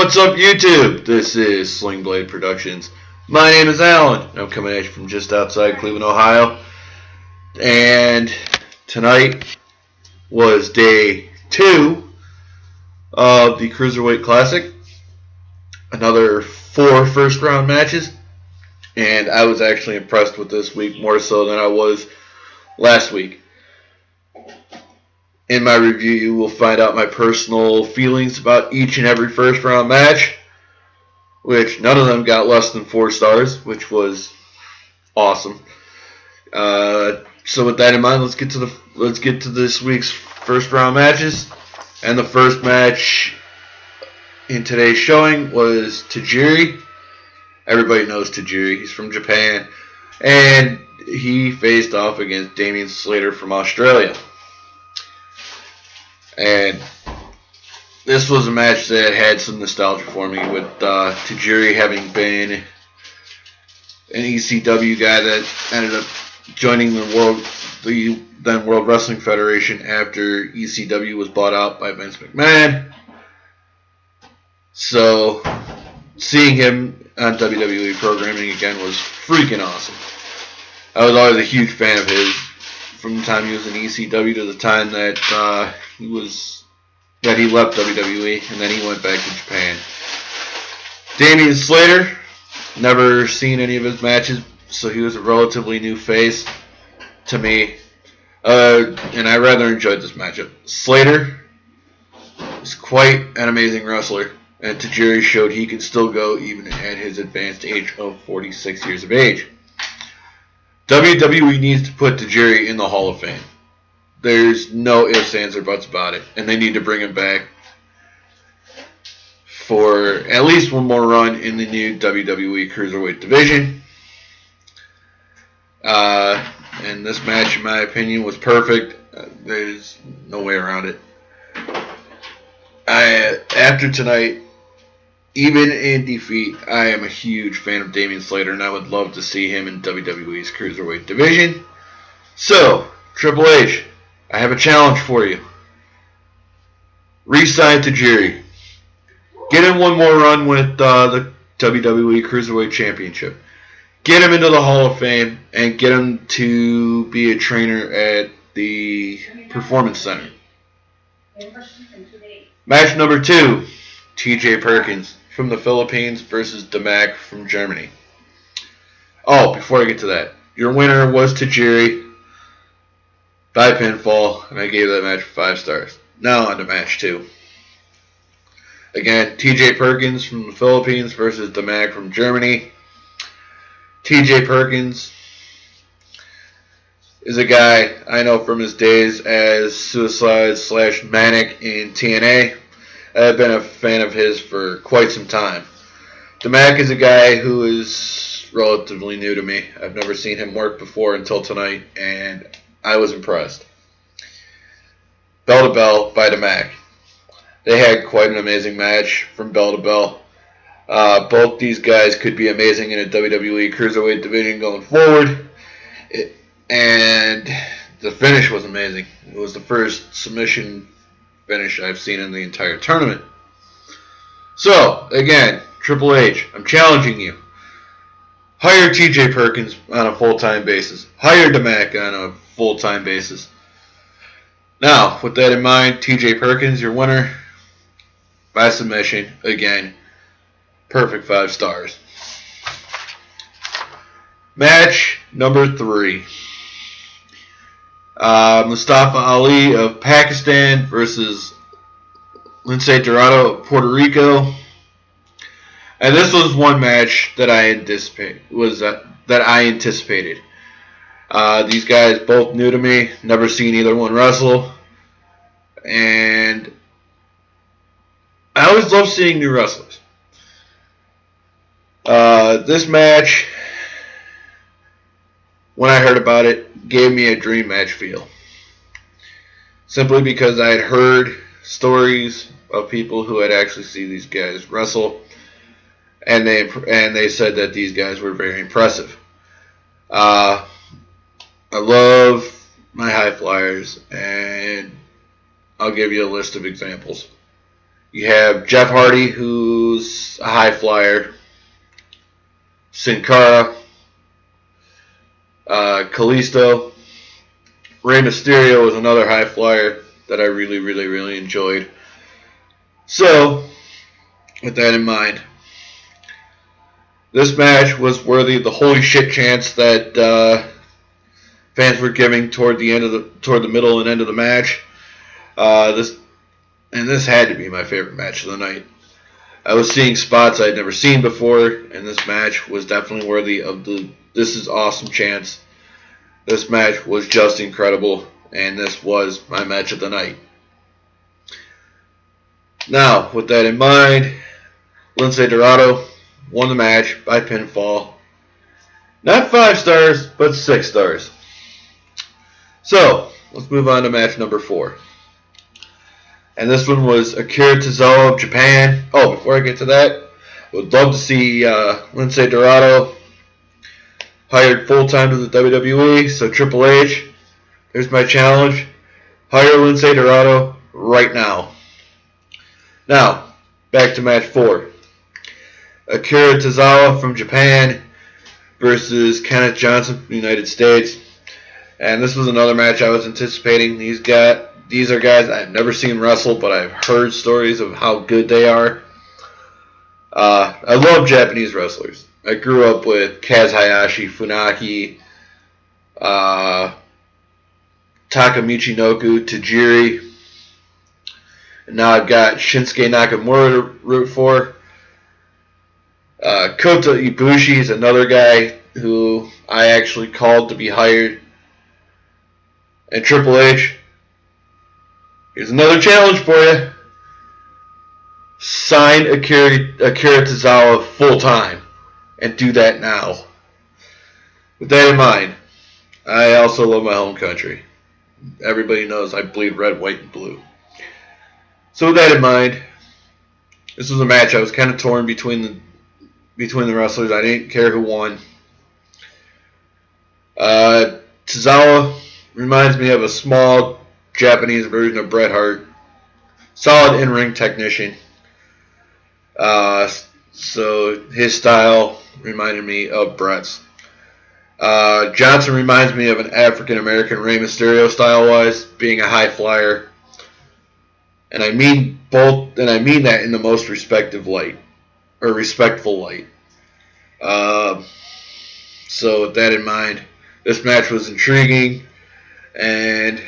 What's up, YouTube? This is Slingblade Productions. My name is Alan. I'm coming at you from just outside Cleveland, Ohio. And tonight was day 2 of the Cruiserweight Classic. Another 4 first-round matches. And I was actually impressed with this week more so than I was last week. In my review, you will find out my personal feelings about each and every first round match, which none of them got less than 4 stars, which was awesome. So with that in mind, let's get to this week's first round matches. And the first match in today's showing was Tajiri. Everybody knows Tajiri. He's from Japan, and he faced off against Damian Slater from Australia. And this was a match that had some nostalgia for me, with Tajiri having been an ECW guy that ended up joining the then World Wrestling Federation after ECW was bought out by Vince McMahon. So seeing him on WWE programming again was freaking awesome. I was always a huge fan of his, from the time he was in ECW to the time that he left WWE, and then he went back to Japan. Damian Slater, never seen any of his matches, so he was a relatively new face to me, and I rather enjoyed this matchup. Slater is quite an amazing wrestler, and Tajiri showed he could still go even at his advanced age of 46 years of age. WWE needs to put Tajiri in the Hall of Fame. There's no ifs, ands, or buts about it. And they need to bring him back for at least one more run in the new WWE Cruiserweight division. And this match, in my opinion, was perfect. There's no way around it. After tonight, even in defeat, I am a huge fan of Damian Slater, and I would love to see him in WWE's Cruiserweight division. So, Triple H, I have a challenge for you. Re-sign Tajiri. Get him one more run with the WWE Cruiserweight Championship. Get him into the Hall of Fame, and get him to be a trainer at the Performance Center. Match number 2, TJ Perkins from the Philippines versus Damak from Germany. Oh, before I get to that, your winner was Tajiri by pinfall, and I gave that match 5 stars. Now on to match 2. Again, TJ Perkins from the Philippines versus Damak from Germany. TJ Perkins is a guy I know from his days as Suicide/Manic in TNA. I've been a fan of his for quite some time. Damak is a guy who is relatively new to me. I've never seen him work before until tonight, and I was impressed. Bell to bell by Damak. They had quite an amazing match from bell to bell. Both these guys could be amazing in a WWE Cruiserweight division going forward. And the finish was amazing. It was the first submission finish I've seen in the entire tournament. So, again, Triple H, I'm challenging you. Hire TJ Perkins on a full-time basis. Hire Damak on a full-time basis. Now, with that in mind, TJ Perkins, your winner by submission. Again, perfect 5 stars. Match number 3. Mustafa Ali of Pakistan versus Lince Dorado of Puerto Rico. And this was one match that I anticipated. These guys both new to me, never seen either one wrestle, and I always love seeing new wrestlers. This match, when I heard about it, gave me a dream match feel. Simply because I had heard stories of people who had actually seen these guys wrestle, and they said that these guys were very impressive. I love my high flyers, and I'll give you a list of examples. You have Jeff Hardy, who's a high flyer. Sin Cara, Kalisto. Rey Mysterio was another high flyer that I really, really, really enjoyed. So, with that in mind, this match was worthy of the holy shit chance that fans were giving toward the middle and end of the match. This had to be my favorite match of the night. I was seeing spots I'd never seen before, and this match was definitely worthy of the "This is awesome" chance. This match was just incredible, and this was my match of the night. Now, with that in mind, Lince Dorado won the match by pinfall. Not 5 stars, but 6 stars. So, let's move on to match number 4. And this one was Akira Tozawa of Japan. Oh, before I get to that, would love to see Lince Dorado hired full-time to the WWE. So Triple H, there's my challenge. Hire Lince Dorado right now. Now, back to match 4. Akira Tozawa from Japan versus Kenneth Johnson from the United States. And this was another match I was anticipating. These are guys I've never seen wrestle, but I've heard stories of how good they are. I love Japanese wrestlers. I grew up with Kaz Hayashi, Funaki, Taka Michinoku, Tajiri. And now I've got Shinsuke Nakamura to root for. Kota Ibushi is another guy who I actually called to be hired. And Triple H, here's another challenge for you. Sign Akira Tozawa full time. And do that now. With that in mind, I also love my home country. Everybody knows I bleed red, white, and blue. So with that in mind, this was a match I was kind of torn between the wrestlers. I didn't care who won. Tozawa reminds me of a small Japanese version of Bret Hart. Solid in-ring technician. So his style reminded me of Bret's. Johnson reminds me of an African-American Rey Mysterio style-wise, being a high flyer. And I mean that in the most respectful light. So with that in mind, this match was intriguing, and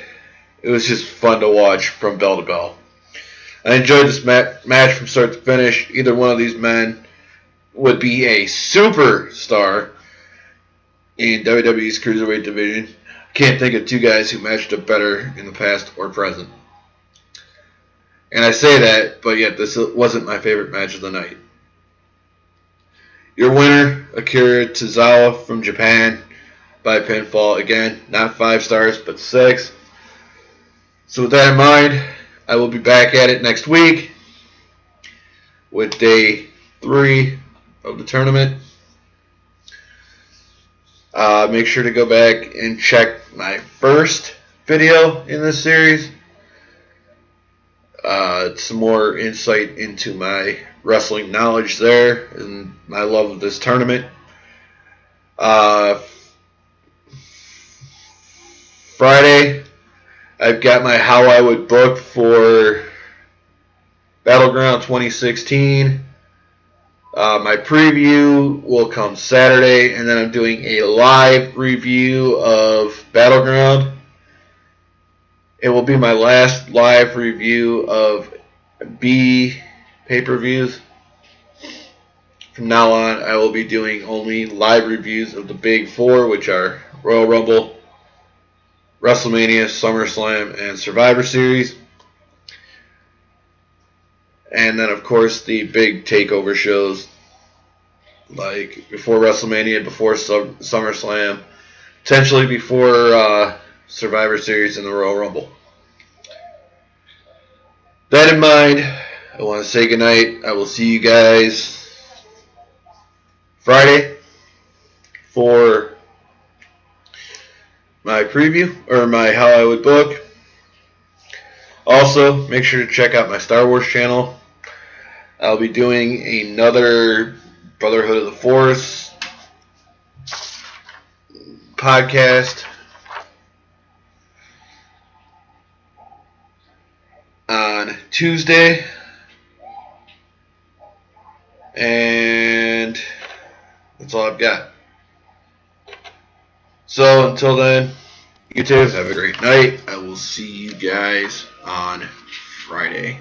it was just fun to watch from bell to bell. I enjoyed this match from start to finish. Either one of these men would be a superstar in WWE's Cruiserweight division. I can't think of 2 guys who matched up better in the past or present. And I say that, but yet this wasn't my favorite match of the night. Your winner, Akira Tozawa from Japan by pinfall. Again, not 5 stars, but 6. So with that in mind, I will be back at it next week with day 3 of the tournament. Make sure to go back and check my first video in this series. Some more insight into my wrestling knowledge there and my love of this tournament. Friday, I've got my How I Would Book for Battleground 2016. My preview will come Saturday, and then I'm doing a live review of Battleground. It will be my last live review of B pay-per-views. From now on, I will be doing only live reviews of the Big 4, which are Royal Rumble, WrestleMania, SummerSlam, and Survivor Series. And then, of course, the big takeover shows, like before WrestleMania, before SummerSlam, potentially before Survivor Series and the Royal Rumble. That in mind, I want to say goodnight. I will see you guys Friday for my preview, or my How I Would Book. Also, make sure to check out my Star Wars channel. I'll be doing another Brotherhood of the Force podcast on Tuesday. And that's all I've got. So until then, you two have a great night. I will see you guys on Friday.